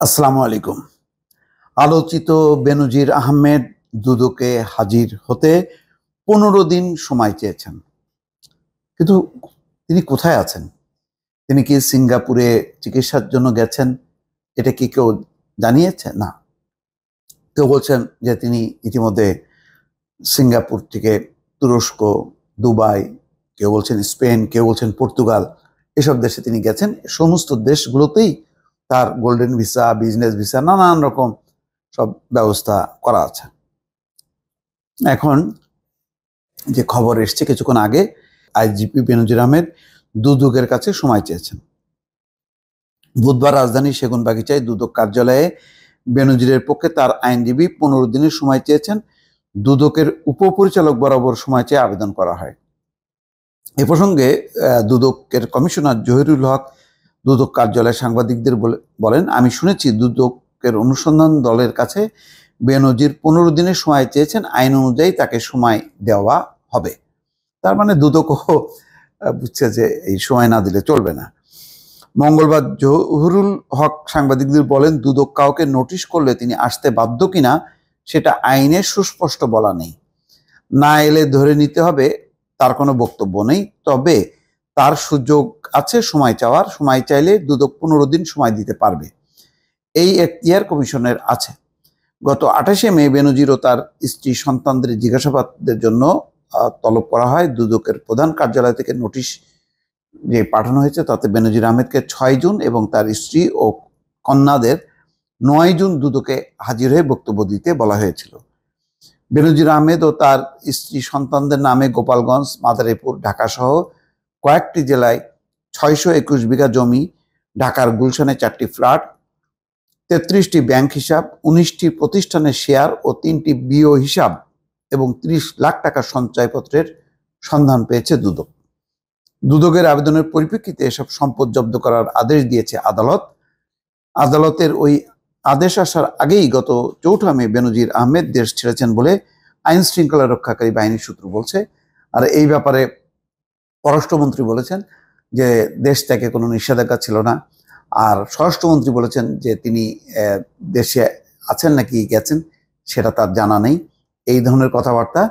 আসসালামু আলাইকুম। আলোচিত বেনজির আহমেদ দুদকে হাজির হতে 15 দিন সময় চেয়েছেন, কিন্তু তিনি কোথায় আছেন? তিনি কি সিঙ্গাপুরে চিকিৎসার জন্য গেছেন? এটা কি কেউ জানিয়েছে? না। কেউ বলছেন যে তিনি ইতিমধ্যে সিঙ্গাপুর থেকে তুরস্ক, দুবাই, কেউ বলছেন স্পেন, কেউ বলছেন পর্তুগাল, এসব দেশে তিনি গেছেন। সমস্ত দেশগুলোতেই তার গোল্ডেন ভিসা, বিজনেস ভিসা, নানান রকম সব ব্যবস্থা করা আছে। এখন যে খবর এসছে কিছুক্ষণ আগে, আইজিপি বেনজির আহমেদ দুদকের কাছে সময় চেয়েছেন। বুধবার রাজধানীর সেগুনবাগিচায় দুদক কার্যালয়ে বেনজিরের পক্ষে তার আইনজীবী 15 দিনের সময় চেয়েছেন। দুদকের উপপরিচালক বরাবর সময় চেয়ে আবেদন করা হয়। এ প্রসঙ্গে দুদকের কমিশনার জহিরুল হক দুদক কার্যালয়ে সাংবাদিকদের বলেন, আমি শুনেছি দুদকের অনুসন্ধান দলের কাছে বেনজির 15 দিনের সময় চেয়েছেন, আইন অনুযায়ী তাকে সময় দেওয়া হবে। তার মানে দুদকও বুঝছে যে এই সময় না দিলে চলবে না। মঙ্গলবার জহুরুল হক সাংবাদিকদের বলেন, দুদক কাউকে নোটিশ করলে তিনি আসতে বাধ্য কিনা সেটা আইনে সুস্পষ্ট বলা নেই। না এলে ধরে নিতে হবে, তার কোনো বক্তব্য নেই। তবে তার সুযোগ আছে সময় চাওয়ার। সময় চাইলে দুদক 15 দিন সময় দিতে পারবে, এই এখতিয়ার কমিশনের আছে। গত 28শে মে বেনজির ও তার স্ত্রী সন্তানদের জিজ্ঞাসাবাদের জন্য তলব করা হয়। দুদকের প্রধান কার্যালয় থেকে নোটিশ যে পাঠানো হয়েছে তাতে বেনজির আহমেদকে 6 জুন এবং তার স্ত্রী ও কন্যাদের 9 জুন দুদকে হাজির হয়ে বক্তব্য দিতে বলা হয়েছিল। বেনজির আহমেদ ও তার স্ত্রী সন্তানদের নামে গোপালগঞ্জ, মাদারীপুর, ঢাকা সহ কয়েকটি জেলায় 621 বিঘা জমি, ঢাকার গুলশানে 4টি ফ্ল্যাট, 33টি ব্যাংক হিসাব, 19টি প্রতিষ্ঠানের শেয়ার ও 3টি বিও হিসাব এবং 30 লাখ টাকা সঞ্চয়পত্রের সন্ধান পেয়েছে দুদক। দুদকের আবেদনের পরিপ্রেক্ষিতে এসব সম্পদ জব্দ করার আদেশ দিয়েছে আদালত। আদালতের ওই আদেশ আসার আগেই গত 4 মে বেনজির আহমেদ দেশ ছেড়েছেন বলে আইন শৃঙ্খলা রক্ষাকারী বাহিনীর সূত্র বলছে। আর এই ব্যাপারে পররাষ্ট্রমন্ত্রী বলেছেন যে দেশ থেকে কোনো নিষেধাজ্ঞা ছিল না। আর স্বরাষ্ট্রমন্ত্রী বলেছেন যে তিনি দেশে আছেন নাকি গেছেন সেটা তার জানা নেই। এই ধরনের কথাবার্তা।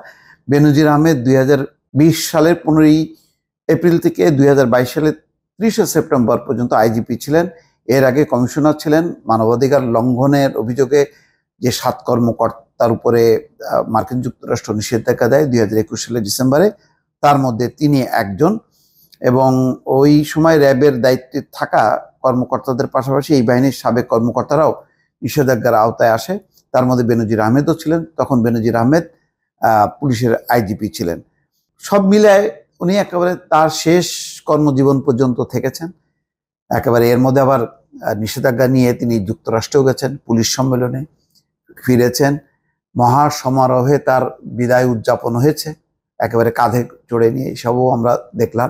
বেনজির আহমেদ 2020 সালের 15 এপ্রিল থেকে 2022 সালের 30 সেপ্টেম্বর পর্যন্ত আইজিপি ছিলেন। এর আগে কমিশনার ছিলেন। মানবাধিকার লঙ্ঘনের অভিযোগে যে 7 কর্মকর্তার উপরে মার্কিন যুক্তরাষ্ট্র নিষেধাজ্ঞা দেয় 2021 সালের ডিসেম্বরে, তার মধ্যে তিনি একজন। এবং ওই সময় র্যাবের দায়িত্বে থাকা কর্মকর্তাদের পাশাপাশি এই বাহিনীর সাবেক কর্মকর্তারাও নিষেধাজ্ঞার আওতায় আসে। তার মধ্যে বেনজির আহমেদও ছিলেন। তখন বেনজির আহমেদ পুলিশের আইজিপি ছিলেন। সব মিলায় উনি একেবারে তার শেষ কর্মজীবন পর্যন্ত থেকেছেন। একেবারে এর মধ্যে আবার নিষেধাজ্ঞা নিয়ে তিনি যুক্তরাষ্ট্রেও গেছেন, পুলিশ সম্মেলনে ফিরেছেন, মহা সমারোহে তার বিদায় উদযাপন হয়েছে, একেবারে কাঁধে চড়ে নিয়ে, এসবও আমরা দেখলাম।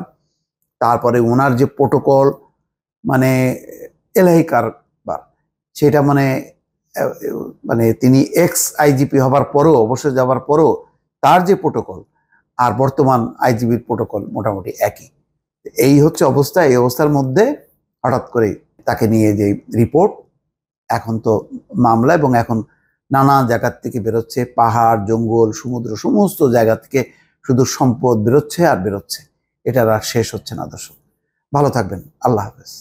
তারপরে ওনার যে প্রোটোকল, মানে এলাহি কারবার, সেটা মানে তিনি এক্স আইজিপি হবার পরও, অবসর যাওয়ার পরও তার যে প্রোটোকল আর বর্তমান আইজিপির প্রোটোকল মোটামুটি একই। এই হচ্ছে অবস্থা। এই অবস্থার মধ্যে হঠাৎ করে তাকে নিয়ে যে রিপোর্ট, এখন তো মামলা, এবং এখন নানা জায়গার থেকে বেরোচ্ছে, পাহাড়, জঙ্গল, সমুদ্র, সমস্ত জায়গা থেকে শুধু সম্পদ বেরোচ্ছে আর বেরোচ্ছে। এটার আর শেষ হচ্ছে না। দর্শক, ভালো থাকবেন। আল্লাহ হাফেজ।